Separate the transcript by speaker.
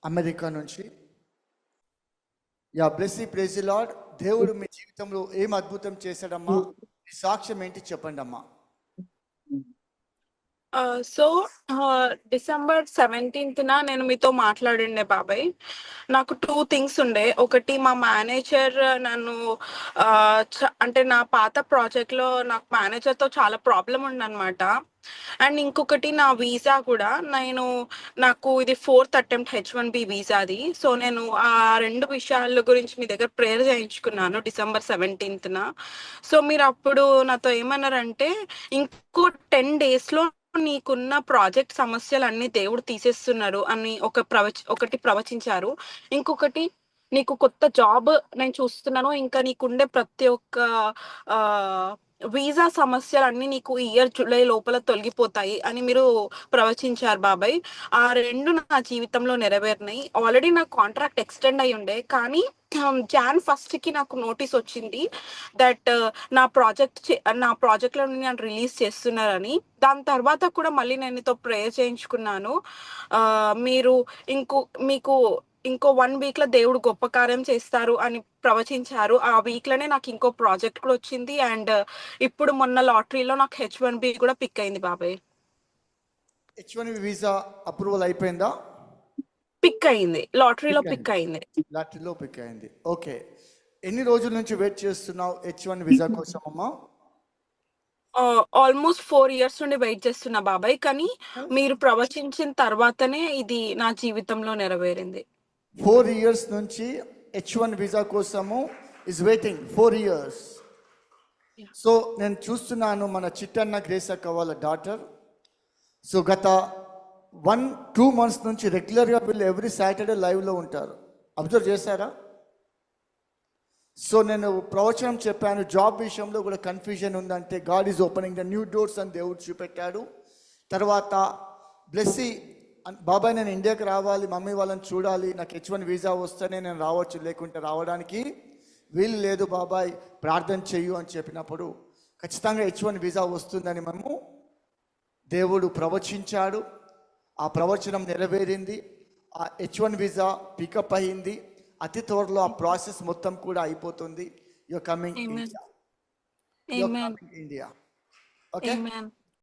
Speaker 1: America నుంచి. Yeah Blessy praise the Lord. దేవుడు మీ జీవితంలో ఏం అద్భుతం చేశాడమ్మా? మీ సాక్ష్యం ఏంటి చెప్పండి అమ్మా.
Speaker 2: సో డిసెంబర్ 17న నేను మీతో మాట్లాడిండే బాబాయ్. నాకు 2 థింగ్స్ ఉండే. ఒకటి మా మేనేజర్ నన్ను అంటే నా పాత ప్రాజెక్ట్‌లో నాకు మేనేజర్‌తో చాలా ప్రాబ్లమ్ ఉందనమాట. అండ్ ఇంకొకటి నా వీసా కూడా నాకు ఇది 4th అటెంప్ట్ H1B వీసాది. సో నేను ఆ 2 విషయాల గురించి మీ దగ్గర ప్రేయర్ చేయించుకున్నాను డిసెంబర్ 17న. సో మీరు అప్పుడు నాతో ఏమన్నారంటే, ఇంకో 10 డేస్‌లో నీకున్న ప్రాజెక్ట్ సమస్యలన్నీ దేవుడు తీసేస్తున్నారు అని ఒకటి ప్రవచించారు. ఇంకొకటి, నీకు కొత్త జాబ్ నేను చూస్తున్నాను. ఇంకా నీకుండే ప్రతి ఒక్క వీసా సమస్యలన్నీ నీకు ఈ ఇయర్ జూలై లోపల తొలగిపోతాయి అని మీరు ప్రవచించారు బాబాయ్. ఆ 2 నా జీవితంలో నెరవేరినాయి. ఆల్రెడీ నా కాంట్రాక్ట్ ఎక్స్టెండ్ అయ్యి ఉండే. కానీ జాన్ 1కి నాకు నోటీస్ వచ్చింది దట్ నా ప్రాజెక్ట్‌లో నన్ను రిలీజ్ చేస్తున్నారని. దాని తర్వాత కూడా మళ్ళీ నేను నీతో ప్రేయర్ చేయించుకున్నాను. మీరు మీకు ఇంకో 1 వీక్‌లో దేవుడు గొప్ప కార్యం చేస్తారు అని ప్రవచించారు. ఆ వీక్‌లోనే నాకు ఇంకో ప్రాజెక్ట్ కూడా వచ్చింది. అండ్ ఇప్పుడు మొన్న లాటరీలో నాకు H1B కూడా పిక్ అయింది బాబాయ్.
Speaker 1: H1B వీసా అప్రూవల్ అయిపోయిందా?
Speaker 2: పిక్ అయింది. లాటరీలో పిక్ అయింది.
Speaker 1: లాటరీలో పిక్ అయింది. ఓకే. ఎన్ని రోజుల నుంచి వెయిట్ చేస్తున్నావు H1 వీసా కోసం అమ్మా?
Speaker 2: ఆల్మోస్ట్ 4 ఇయర్స్ నుండి వెయిట్ చేస్తున్నా బాబాయ్. కానీ మీరు ప్రవచించిన తర్వాతనే ఇది నా జీవితంలో నెరవేరింది.
Speaker 1: 4 ఇయర్స్ నుంచి H1 వీసా కోసము ఇస్ వెయిటింగ్ 4 ఇయర్స్. సో నేను చూస్తున్నాను మన చిట్టన్న గ్రేస్ అక్క వాళ్ళ డాటర్. సో గత 1-2 మంత్స్ నుంచి రెగ్యులర్గా వీళ్ళు ఎవ్రీ సాటర్డే లైవ్లో ఉంటారు. అబ్జర్వ్ చేశారా? సో నేను ప్రవచనం చెప్పాను, జాబ్ విషయంలో కూడా కన్ఫ్యూజన్ ఉందంటే God is opening the new doors అని దేవుడు చూపెట్టాడు. తర్వాత బ్లెస్సీ, బాబాయ్ నేను ఇండియాకి రావాలి, మమ్మీ వాళ్ళని చూడాలి, నాకు H1 వీసా వస్తేనే నేను రావచ్చు, లేకుంటే రావడానికి వీలు లేదు బాబాయ్, ప్రార్థన చెయ్యు అని చెప్పినప్పుడు ఖచ్చితంగా H1 వీసా వస్తుందని మనము దేవుడు ప్రవచించాడు. ఆ ప్రవచనం నెరవేరింది. ఆ H1 వీసా పికప్ అయింది. అతి త్వరలో ఆ ప్రాసెస్ మొత్తం కూడా అయిపోతుంది. You are coming India. Okay.